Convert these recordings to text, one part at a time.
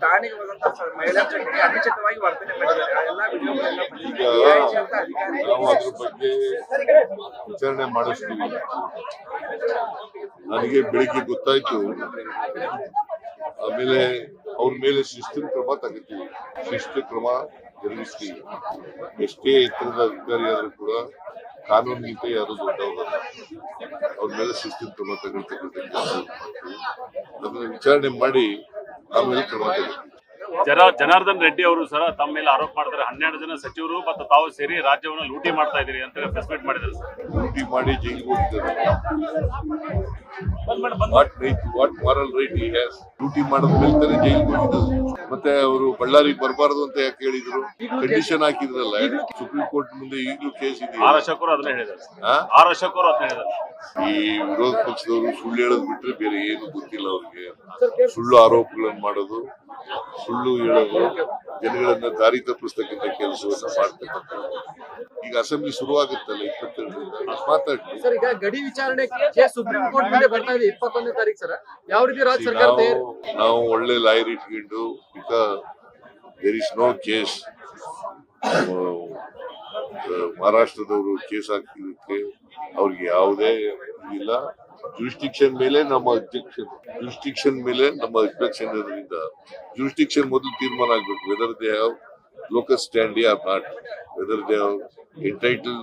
ಠಾಣೆಗೆ ಹೋದಂತ ಮಹಿಳಾ ಜೊತೆಗೆ ಅನುಚಿತವಾಗಿ ವರ್ತನೆ ಮಾಡಿದ್ದಾರೆ. ಆ ಎಲ್ಲಾ ವಿಡಿಯೋಗಳೆಲ್ಲ ಈಗ ನಾವು ಅದ್ರ ಬಗ್ಗೆ ವಿಚಾರಣೆ ಮಾಡಿಸ್ತೀವಿ. ನನಗೆ ಬೆಳಿಗ್ಗೆ ಗೊತ್ತಾಯ್ತು, ಆಮೇಲೆ ಅವ್ರ ಮೇಲೆ ಶಿಸ್ತಿನ ಕ್ರಮ ತಗೋತೀವಿ, ಶಿಸ್ತು ಕ್ರಮ ಜರುಗಿಸ್ತೀವಿ. ಎಷ್ಟೇ ಎತ್ತರದ ಅಧಿಕಾರಿ ಆದ್ರೂ ಕೂಡ ಕಾನೂನಿಗಿಂತ ಯಾರು ದೊಡ್ಡವರಲ್ಲ, ಅವ್ರ ಮೇಲೆ ಶಿಸ್ತಿನ ಕ್ರಮ ತಗೊಳ್ತಕ್ಕಂಥ ಕೆಲಸ ಮಾಡ್ತೀವಿ. ಅದನ್ನ ವಿಚಾರಣೆ ಮಾಡಿ ಆಮೇಲೆ ಕ್ರಮ ತಗೋತೀವಿ. ಜನಾರ್ದನ್ ರೆಡ್ಡಿ ಅವರು ಸರ್ ತಮ್ಮ ಮೇಲೆ ಆರೋಪ ಮಾಡ್ತಾರೆ, 12 ಜನ ಸಚಿವರು ಮತ್ತು ತಾವು ಸೇರಿ ರಾಜ್ಯವನ್ನು ಲೂಟಿ ಮಾಡ್ತಾ ಇದೀರಿ ಅಂತ ಪ್ರೆಸ್ ಮೀಟ್ ಮಾಡಿದ್ದಾರೆ ಸರ್. ಲೂಟಿ ಮಾಡಿ ಜೈಲಿಗೆ ಹೋಗಿದ್ದಾರೆ. What moral right he has? ಲೂಟಿ ಮಾಡೋದ್ ಮೇಲೆ ತಾನೇ ಜೈಲಿಗೆ ಹೋಗಿದ್ದಾರೆ. ಮತ್ತೆ ಅವರು ಬಳ್ಳಾರಿಗೆ ಬರಬಾರದು ಅಂತ ಯಾಕೆ ಹೇಳಿದ್ರು? ಕಂಡೀಷನ್ ಹಾಕಿದ್ರಲ್ಲ ಸುಪ್ರೀಂ ಕೋರ್ಟ್ ಮುಂದೆ. ಈಗಲೂ ಕೇಸ್ ಇದೆ. ಆರ್ ಅಶೋಕ್ ಅವರು ಅದನ್ನ ಹೇಳಿದ್ದಾರೆ. ಈ ವಿರೋಧ ಪಕ್ಷದವರು ಸುಳ್ಳು ಹೇಳೋದು ಬಿಟ್ರೆ ಬೇರೆ ಏನು ಗೊತ್ತಿಲ್ಲ ಅವ್ರಿಗೆ. ಸುಳ್ಳು ಆರೋಪಗಳನ್ನು ಮಾಡೋದು, ಸುಳ್ಳು ಹೇಳೋದು, ಜನಗಳನ್ನ ದಾರಿ ತಪ್ಪಿಸ್ತಕ್ಕಂಥ ಕೆಲಸವನ್ನ ಮಾಡ್ತಕ್ಕಂಥ. ಈಗ ಅಸೆಂಬ್ಲಿ ಶುರುವಾಗುತ್ತಲ್ಲ 22ರಿಂದ, ಮಾತಾಡ್ಲಿ ಸರ್. ಈಗ ಗಡಿ ವಿಚಾರಣೆ ಸುಪ್ರೀಂ ಕೋರ್ಟ್ ಮುಂದೆ ಬರ್ತಾ ಇದೆ 21ನೇ ತಾರೀಕು ಸರ್. ಯಾವ ರೀತಿ ರಾಜ್ಯ ಸರ್ಕಾರ ನಾವು ಒಳ್ಳೆ ಲಾಯರ್ ಇಟ್ಕೊಂಡು, because there is no case. ಮಹಾರಾಷ್ಟ್ರದವರು ಕೇಸ್ ಹಾಕಿದಕ್ಕೆ ಅವ್ರಿಗೆ ಯಾವುದೇ ಇಲ್ಲ. ಜುರಿಸ್ಟಿಕ್ಷನ್ ಮೇಲೆ ನಮ್ಮ ಅಬ್ಜೆಕ್ಷನ್ ಇರೋದ್ರಿಂದ ಜುರಿಸ್ಟಿಕ್ಷನ್ ಮೊದಲು ತೀರ್ಮಾನ ಆಗ್ಬೇಕು. Whether they have locus standi or not, whether they have entitle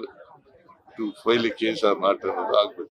to file a case or not ಅನ್ನೋದು ಆಗ್ಬೇಕು.